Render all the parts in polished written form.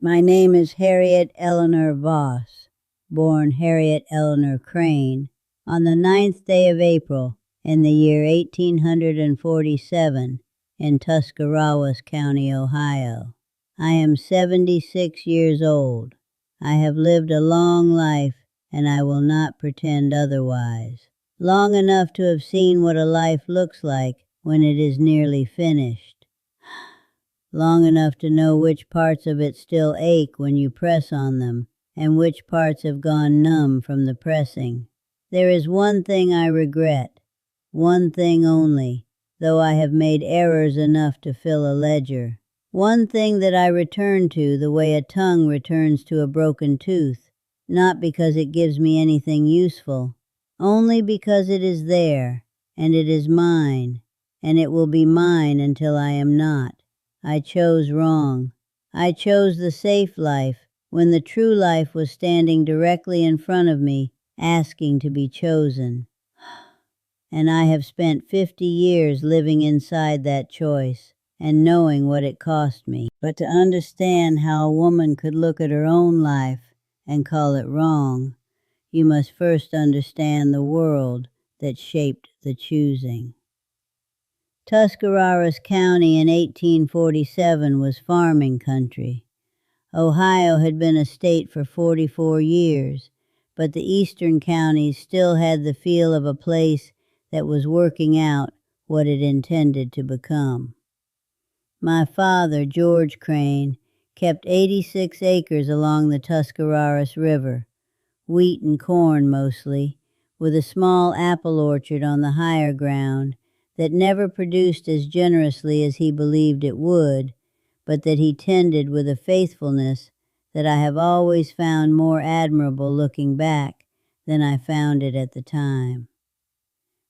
My name is Harriet Eleanor Voss, born Harriet Eleanor Crane, on the 9th day of April in the year 1847 in Tuscarawas County, Ohio. I am 76 years old. I have lived a long life, and I will not pretend otherwise. Long enough to have seen what a life looks like when it is nearly finished. Long enough to know which parts of it still ache when you press on them, and which parts have gone numb from the pressing. There is one thing I regret, one thing only, though I have made errors enough to fill a ledger. One thing that I return to the way a tongue returns to a broken tooth, not because it gives me anything useful, only because it is there, and it is mine, and it will be mine until I am not. I chose wrong. I chose the safe life when the true life was standing directly in front of me, asking to be chosen. And I have spent 50 years living inside that choice and knowing what it cost me. But to understand how a woman could look at her own life and call it wrong, you must first understand the world that shaped the choosing. Tuscarawas County in 1847 was farming country. Ohio had been a state for 44 years, but the eastern counties still had the feel of a place that was working out what it intended to become. My father, George Crane, kept 86 acres along the Tuscarawas River, wheat and corn mostly, with a small apple orchard on the higher ground that never produced as generously as he believed it would, but that he tended with a faithfulness that I have always found more admirable looking back than I found it at the time.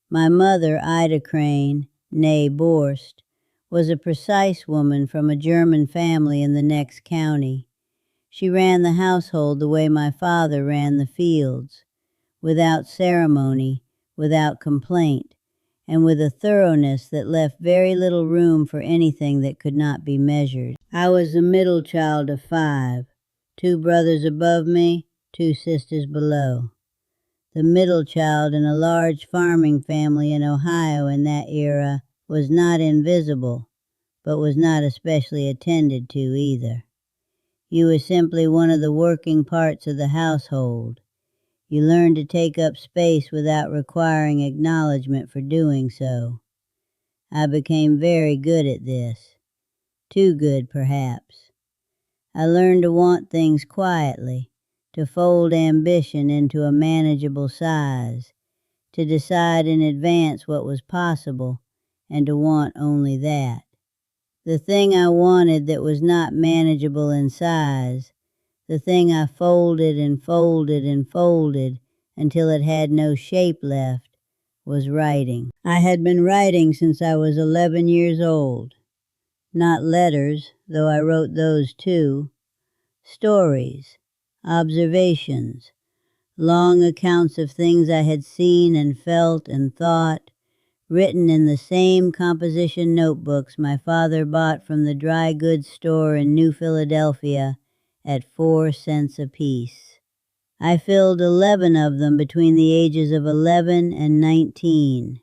My mother, Ida Crane, née Borst, was a precise woman from a German family in the next county. She ran the household the way my father ran the fields, without ceremony, without complaint, and with a thoroughness that left very little room for anything that could not be measured. I was the middle child of 5, 2 brothers above me, 2 sisters below. The middle child in a large farming family in Ohio in that era was not invisible, but was not especially attended to either. You were simply one of the working parts of the household. You learned to take up space without requiring acknowledgement for doing so. I became very good at this. Too good, perhaps. I learned to want things quietly, to fold ambition into a manageable size, to decide in advance what was possible, and to want only that. The thing I wanted that was not manageable in size, the thing I folded and folded and folded until it had no shape left, was writing. I had been writing since I was 11 years old. Not letters, though I wrote those too. Stories, observations, long accounts of things I had seen and felt and thought, written in the same composition notebooks my father bought from the dry goods store in New Philadelphia at 4 cents apiece. I filled 11 of them between the ages of 11 and 19.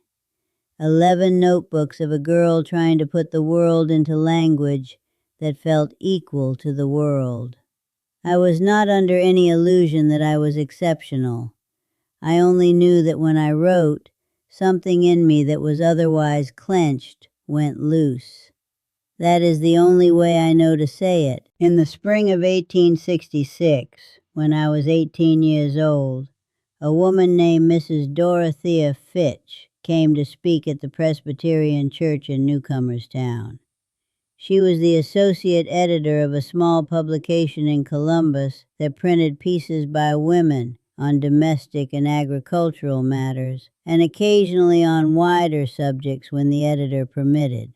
11 notebooks of a girl trying to put the world into language that felt equal to the world. I was not under any illusion that I was exceptional. I only knew that when I wrote, something in me that was otherwise clenched went loose. That is the only way I know to say it. In the spring of 1866, when I was 18 years old, a woman named Mrs. Dorothea Fitch came to speak at the Presbyterian Church in Newcomerstown. She was the associate editor of a small publication in Columbus that printed pieces by women on domestic and agricultural matters, and occasionally on wider subjects when the editor permitted.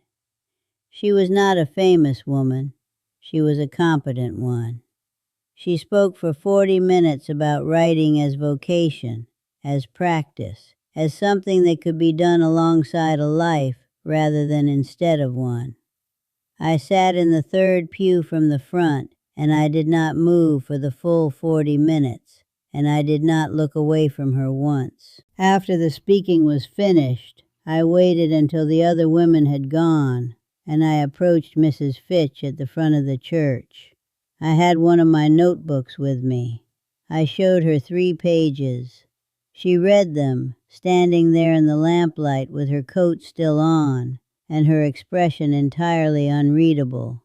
She was not a famous woman. She was a competent one. She spoke for 40 minutes about writing as vocation, as practice, as something that could be done alongside a life rather than instead of one. I sat in the third pew from the front and I did not move for the full 40 minutes, and I did not look away from her once. After the speaking was finished, I waited until the other women had gone, and I approached Mrs. Fitch at the front of the church. I had one of my notebooks with me. I showed her 3 pages. She read them, standing there in the lamplight with her coat still on, and her expression entirely unreadable.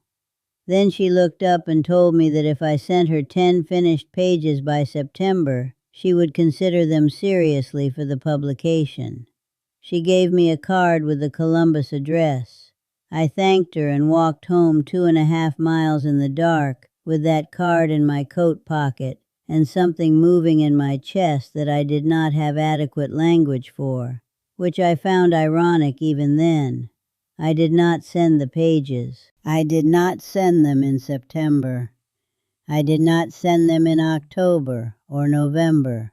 Then she looked up and told me that if I sent her 10 finished pages by September, she would consider them seriously for the publication. She gave me a card with the Columbus address. I thanked her and walked home 2.5 miles in the dark with that card in my coat pocket and something moving in my chest that I did not have adequate language for, which I found ironic even then. I did not send the pages. I did not send them in September. I did not send them in October or November.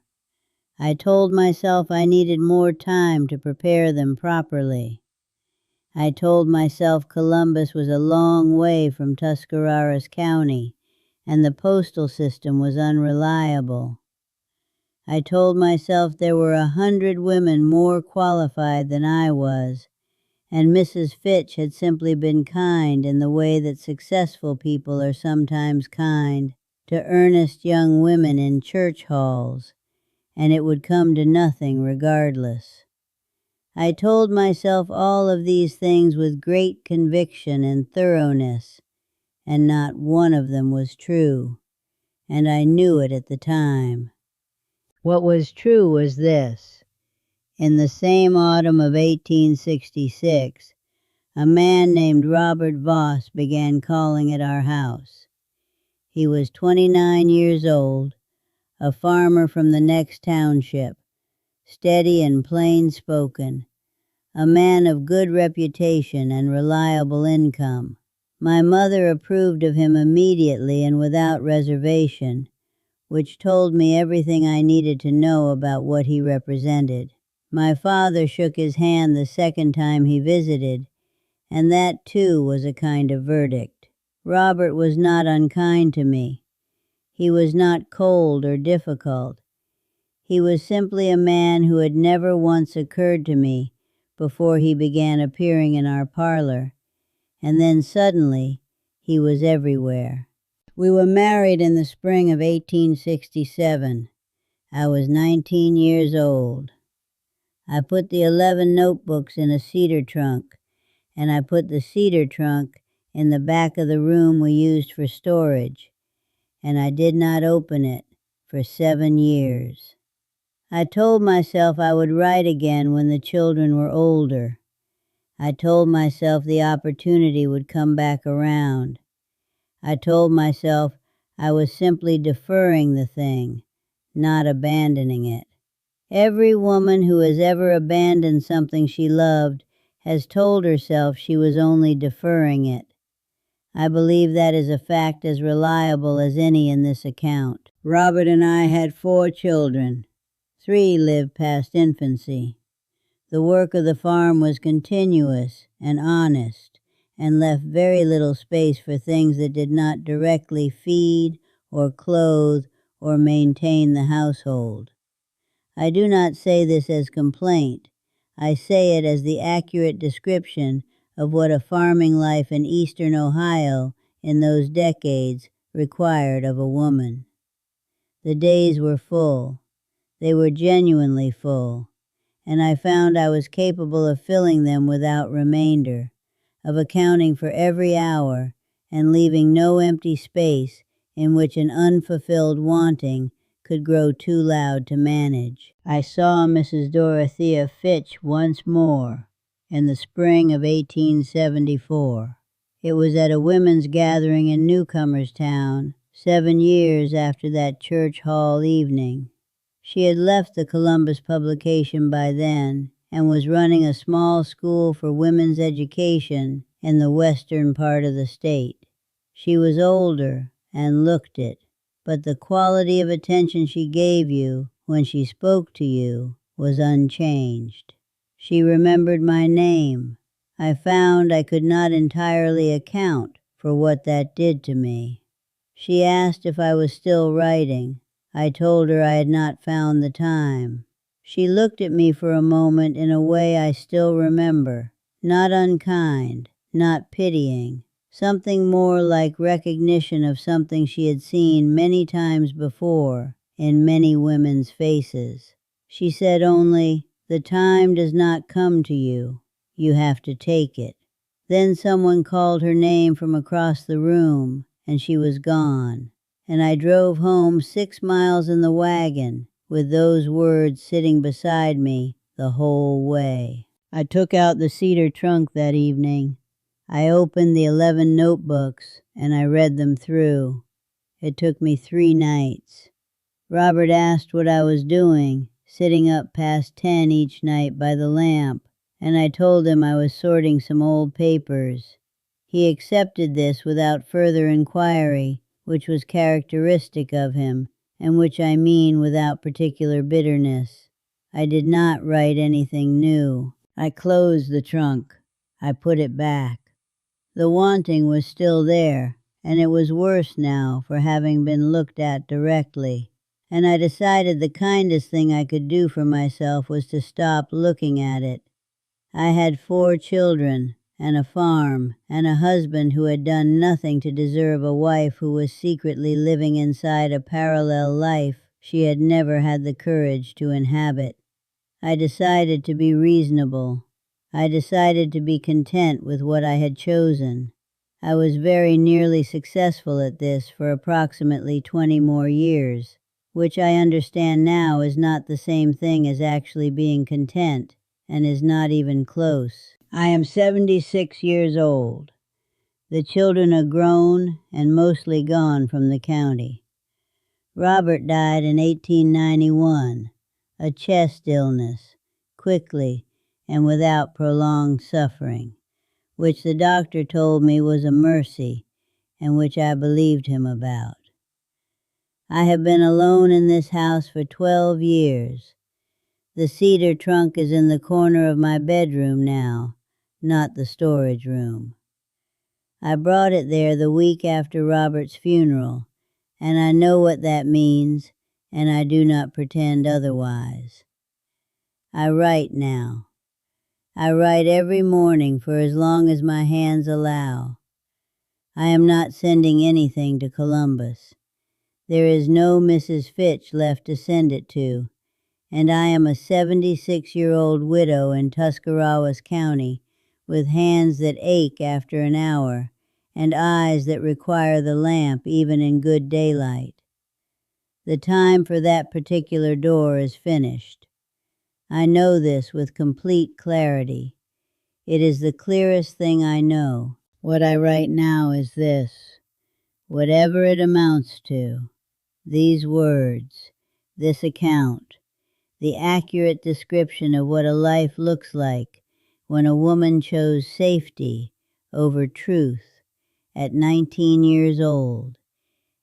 I told myself I needed more time to prepare them properly. I told myself Columbus was a long way from Tuscarawas County, and the postal system was unreliable. I told myself there were 100 women more qualified than I was, and Mrs. Fitch had simply been kind in the way that successful people are sometimes kind to earnest young women in church halls, and it would come to nothing regardless. I told myself all of these things with great conviction and thoroughness, and not one of them was true, and I knew it at the time. What was true was this. In the same autumn of 1866, a man named Robert Voss began calling at our house. He was 29 years old, a farmer from the next township, steady and plain-spoken, a man of good reputation and reliable income. My mother approved of him immediately and without reservation, which told me everything I needed to know about what he represented. My father shook his hand the second time he visited, and that too was a kind of verdict. Robert was not unkind to me. He was not cold or difficult. He was simply a man who had never once occurred to me before he began appearing in our parlor, and then suddenly he was everywhere. We were married in the spring of 1867. I was 19 years old. I put the 11 notebooks in a cedar trunk, and I put the cedar trunk in the back of the room we used for storage, and I did not open it for 7 years. I told myself I would write again when the children were older. I told myself the opportunity would come back around. I told myself I was simply deferring the thing, not abandoning it. Every woman who has ever abandoned something she loved has told herself she was only deferring it. I believe that is a fact as reliable as any in this account. Robert and I had 4 children. 3 lived past infancy. The work of the farm was continuous and honest, and left very little space for things that did not directly feed or clothe or maintain the household. I do not say this as complaint. I say it as the accurate description of what a farming life in eastern Ohio in those decades required of a woman. The days were full. They were genuinely full, and I found I was capable of filling them without remainder, of accounting for every hour and leaving no empty space in which an unfulfilled wanting could grow too loud to manage. I saw Mrs. Dorothea Fitch once more in the spring of 1874. It was at a women's gathering in Newcomers Town, 7 years after that church hall evening. She had left the Columbus publication by then and was running a small school for women's education in the western part of the state. She was older and looked it, but the quality of attention she gave you when she spoke to you was unchanged. She remembered my name. I found I could not entirely account for what that did to me. She asked if I was still writing. I told her I had not found the time. She looked at me for a moment in a way I still remember, not unkind, not pitying, something more like recognition of something she had seen many times before in many women's faces. She said only, "The time does not come to you. You have to take it." Then someone called her name from across the room, and she was gone. And I drove home 6 miles in the wagon, with those words sitting beside me the whole way. I took out the cedar trunk that evening. I opened the 11 notebooks, and I read them through. It took me 3 nights. Robert asked what I was doing, sitting up past 10 each night by the lamp, and I told him I was sorting some old papers. He accepted this without further inquiry, which was characteristic of him, and which I mean without particular bitterness. I did not write anything new. I closed the trunk. I put it back. The wanting was still there, and it was worse now for having been looked at directly. And I decided the kindest thing I could do for myself was to stop looking at it. I had 4 children, and a farm, and a husband who had done nothing to deserve a wife who was secretly living inside a parallel life she had never had the courage to inhabit. I decided to be reasonable. I decided to be content with what I had chosen. I was very nearly successful at this for approximately 20 more years, which I understand now is not the same thing as actually being content, and is not even close. I am 76 years old. The children are grown and mostly gone from the county. Robert died in 1891, a chest illness, quickly and without prolonged suffering, which the doctor told me was a mercy, and which I believed him about. I have been alone in this house for 12 years. The cedar trunk is in the corner of my bedroom now, not the storage room. I brought it there the week after Robert's funeral, and I know what that means, and I do not pretend otherwise. I write now. I write every morning for as long as my hands allow. I am not sending anything to Columbus. There is no Mrs. Fitch left to send it to, and I am a 76-year-old widow in Tuscarawas County, with hands that ache after an hour, and eyes that require the lamp even in good daylight. The time for that particular door is finished. I know this with complete clarity. It is the clearest thing I know. What I write now is this: whatever it amounts to, these words, this account, the accurate description of what a life looks like when a woman chose safety over truth at 19 years old,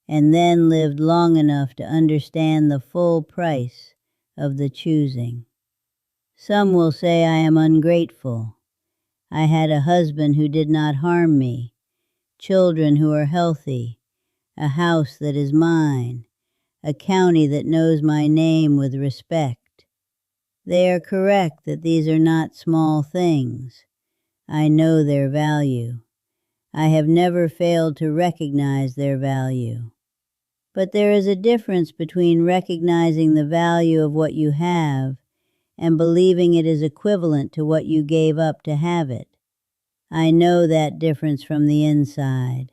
and then lived long enough to understand the full price of the choosing. Some will say I am ungrateful. I had a husband who did not harm me, children who are healthy, a house that is mine, a county that knows my name with respect. They are correct that these are not small things. I know their value. I have never failed to recognize their value. But there is a difference between recognizing the value of what you have and believing it is equivalent to what you gave up to have it. I know that difference from the inside.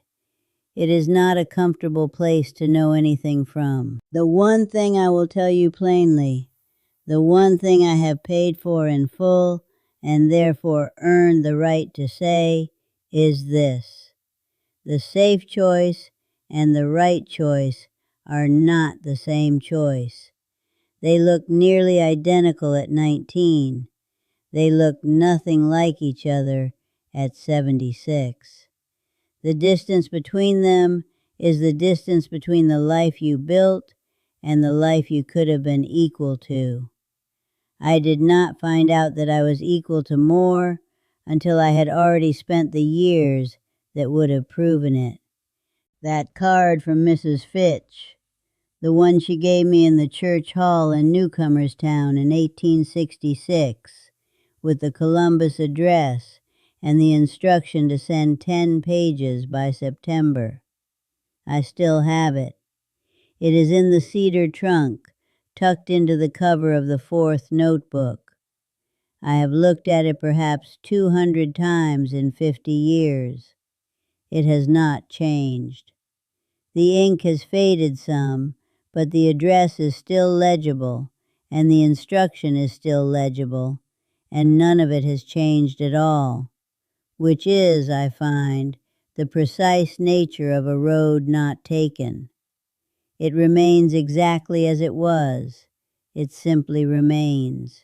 It is not a comfortable place to know anything from. The one thing I will tell you plainly, the one thing I have paid for in full and therefore earned the right to say, is this: the safe choice and the right choice are not the same choice. They look nearly identical at 19. They look nothing like each other at 76. The distance between them is the distance between the life you built and the life you could have been equal to. I did not find out that I was equal to more until I had already spent the years that would have proven it. That card from Mrs. Fitch, the one she gave me in the church hall in Newcomer's Town in 1866, with the Columbus address and the instruction to send 10 pages by September. I still have it. It is in the cedar trunk, tucked into the cover of the 4th notebook. I have looked at it perhaps 200 times in 50 years. It has not changed. The ink has faded some, but the address is still legible, and the instruction is still legible, and none of it has changed at all, which is, I find, the precise nature of a road not taken. It remains exactly as it was. It simply remains.